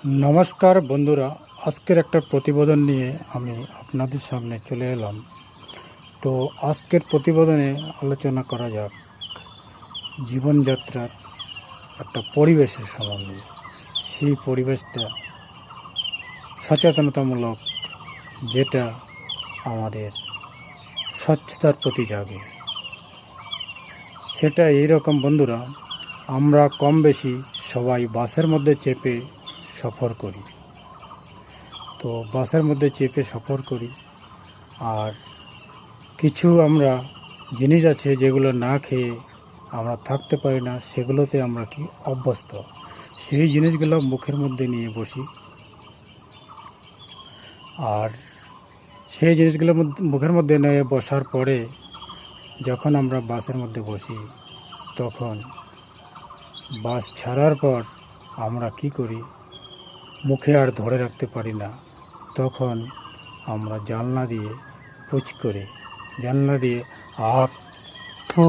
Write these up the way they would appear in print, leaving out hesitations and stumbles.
নমস্কার বন্ধুরা, আজকের একটা প্রতিবেদন নিয়ে আমি আপনাদের সামনে চলে এলাম। তো আজকের প্রতিবেদনে আলোচনা করা যাক জীবনযাত্রার একটা পরিবেশের সম্বন্ধে। সেই পরিবেশটা সচেতনতামূলক, যেটা আমাদের স্বচ্ছতার প্রতি জাগে। সেটা এইরকম বন্ধুরা, আমরা কম বেশি সবাই বাসের মধ্যে চেপে সফর করি। তো বাসের মধ্যে চেপে সফর করি, আর কিছু আমরা জিনিস আছে যেগুলো না খেয়ে আমরা থাকতে পারি না, সেগুলোতে আমরা কি অভ্যস্ত। সেই জিনিসগুলো মুখের মধ্যে নিয়ে বসি, আর সেই জিনিসগুলো মুখের মধ্যে নিয়ে বসার পরে যখন আমরা বাসের মধ্যে বসি, তখন বাস ছাড়ার পর আমরা কি করি, মুখে আর ধরে রাখতে পারি না। তখন আমরা জানলা দিয়ে পুচ করে, জানলা দিয়ে আপ ফু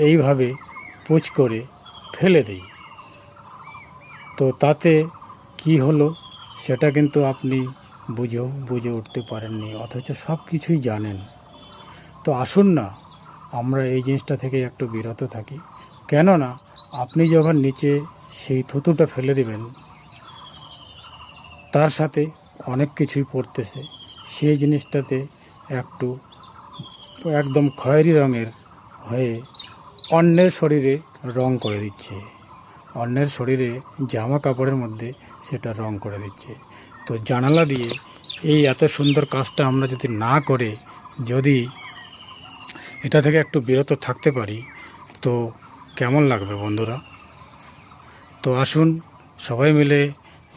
এইভাবে পুচ করে ফেলে দিই। তো তাতে কি হলো সেটা কিন্তু আপনি বুঝে উঠতে পারেননি, অথচ সব কিছুই জানেন। তো আসুন না, আমরা এই জিনিসটা থেকে একটু বিরত থাকি। কেননা আপনি যখন নিচে সেই থুতুটা ফেলে দেবেন, তার সাথে অনেক কিছুই পড়তেছে। সেই জিনিসটাতে একটু একদম খয়েরি রঙের হয়ে অন্যের শরীরে রং করে দিচ্ছে, অন্যের শরীরে জামা কাপড়ের মধ্যে সেটা রং করে দিচ্ছে। তো জানালা দিয়ে এই এত সুন্দর কাজটা আমরা যদি না করে, যদি এটা থেকে একটু বিরত থাকতে পারি, তো কেমন লাগবে বন্ধুরা? তো আসুন সবাই মিলে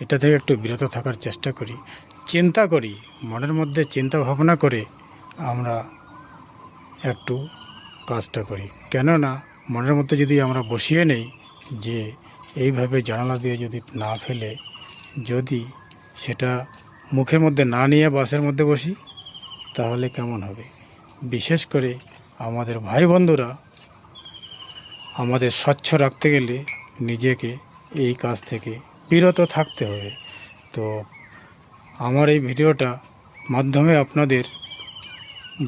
এটা থেকে একটু বিরত থাকার চেষ্টা করি, চিন্তা করি, মনের মধ্যে চিন্তা ভাবনা করে আমরা একটু কাজটা করি। কেননা মনের মধ্যে যদি আমরা বসিয়ে নেই যে এইভাবে জানালা দিয়ে যদি না ফেলে, যদি সেটা মুখের মধ্যে না নিয়ে বাসের মধ্যে বসি, তাহলে কেমন হবে? বিশেষ করে আমাদের ভাই বন্ধুরা, আমাদের স্বচ্ছ রাখতে গেলে নিজেকে এই কাজ থেকে বিরত থাকতে হবে। তো আমার এই ভিডিওটা মাধ্যমে আপনাদের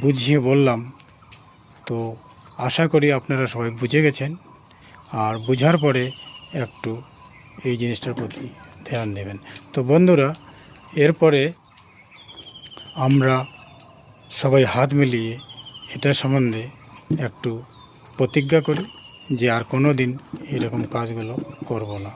বুঝিয়ে বললাম। তো আশা করি আপনারা সবাই বুঝে গেছেন, আর বুঝার পরে একটু এই জিনিসটার প্রতি ধ্যান দেবেন। তো বন্ধুরা, এরপরে আমরা সবাই হাত মিলিয়ে এটা সম্বন্ধে একটু প্রতিজ্ঞা করি যে আর কোনো দিন এরকম কাজগুলো করব না।